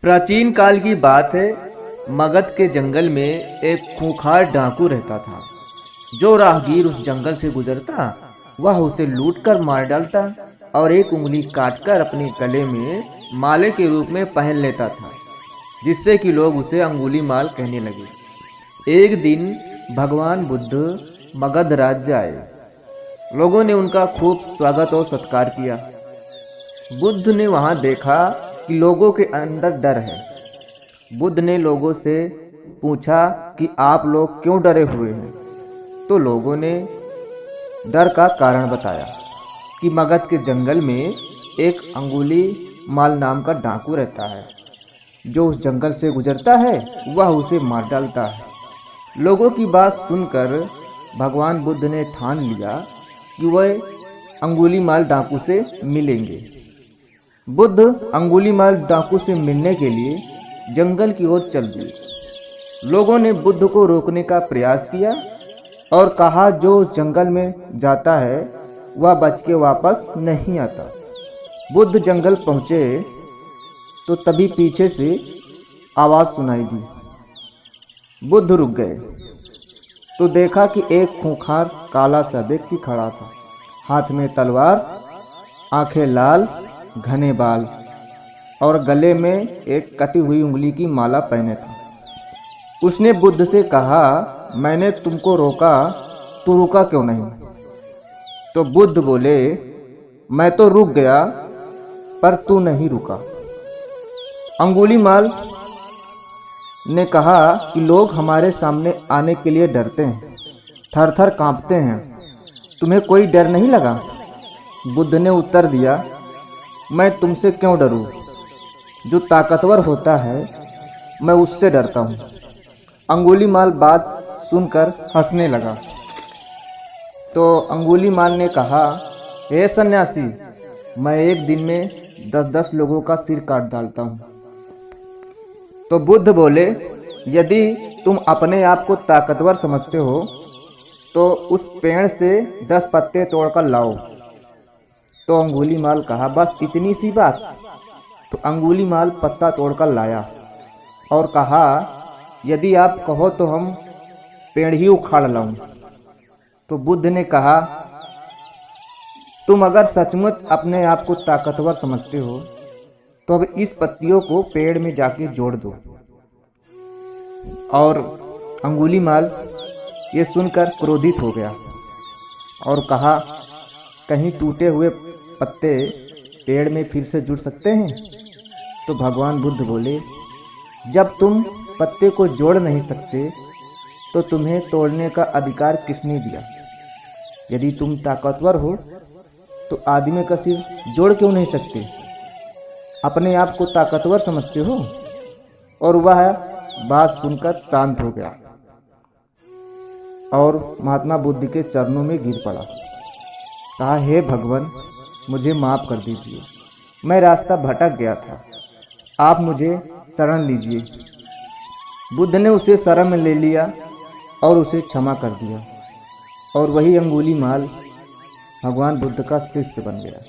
प्राचीन काल की बात है। मगध के जंगल में एक खूंखार डाकू रहता था। जो राहगीर उस जंगल से गुजरता वह उसे लूटकर मार डालता और एक उंगली काटकर अपने गले में माले के रूप में पहन लेता था, जिससे कि लोग उसे अंगुली माल कहने लगे। एक दिन भगवान बुद्ध मगध राज्य आए। लोगों ने उनका खूब स्वागत और सत्कार किया। बुद्ध ने वहां देखा कि लोगों के अंदर डर है। बुद्ध ने लोगों से पूछा कि आप लोग क्यों डरे हुए हैं। तो लोगों ने डर का कारण बताया कि मगध के जंगल में एक अंगुली माल नाम का डाकू रहता है। जो उस जंगल से गुजरता है वह उसे मार डालता है। लोगों की बात सुनकर भगवान बुद्ध ने ठान लिया कि वह अंगुली माल डाकू से मिलेंगे। बुद्ध अंगुली माल डाकू से मिलने के लिए जंगल की ओर चल दिए। लोगों ने बुद्ध को रोकने का प्रयास किया और कहा जो जंगल में जाता है वह बच के वापस नहीं आता। बुद्ध जंगल पहुँचे तो तभी पीछे से आवाज़ सुनाई दी। बुद्ध रुक गए तो देखा कि एक खूंखार काला सा व्यक्ति खड़ा था। हाथ में तलवार, आंखें लाल, घने बाल और गले में एक कटी हुई उंगली की माला पहने था। उसने बुद्ध से कहा, मैंने तुमको रोका, तू रुका क्यों नहीं? तो बुद्ध बोले, मैं तो रुक गया पर तू नहीं रुका। अंगुली माल ने कहा कि लोग हमारे सामने आने के लिए डरते हैं, थर थर कांपते हैं, तुम्हें कोई डर नहीं लगा? बुद्ध ने उत्तर दिया, मैं तुमसे क्यों डरूं? जो ताकतवर होता है मैं उससे डरता हूँ। अंगुली माल बात सुनकर हंसने लगा। तो अंगुली माल ने कहा, हे सन्यासी, मैं एक दिन में 10-10 लोगों का सिर काट डालता हूँ। तो बुद्ध बोले, यदि तुम अपने आप को ताकतवर समझते हो तो उस पेड़ से 10 पत्ते तोड़कर लाओ। तो अंगुली माल कहा, बस इतनी सी बात? तो अंगुली माल पत्ता तोड़कर लाया और कहा, यदि आप कहो तो हम पेड़ ही उखाड़ लाऊं। तो बुद्ध ने कहा, तुम अगर सचमुच अपने आप को ताकतवर समझते हो तो अब इस पत्तियों को पेड़ में जाके जोड़ दो। और अंगुली माल ये सुनकर क्रोधित हो गया और कहा, कहीं टूटे हुए पत्ते पेड़ में फिर से जुड़ सकते हैं? तो भगवान बुद्ध बोले, जब तुम पत्ते को जोड़ नहीं सकते तो तुम्हें तोड़ने का अधिकार किसने दिया? यदि तुम ताकतवर हो तो आदमी का सिर जोड़ क्यों नहीं सकते? अपने आप को ताकतवर समझते हो? और वह बात सुनकर शांत हो गया और महात्मा बुद्ध के चरणों में गिर पड़ा। कहा, हे भगवान, मुझे माफ़ कर दीजिए, मैं रास्ता भटक गया था, आप मुझे शरण लीजिए। बुद्ध ने उसे शरण में ले लिया और उसे क्षमा कर दिया और वही अंगुली माल भगवान बुद्ध का शिष्य बन गया।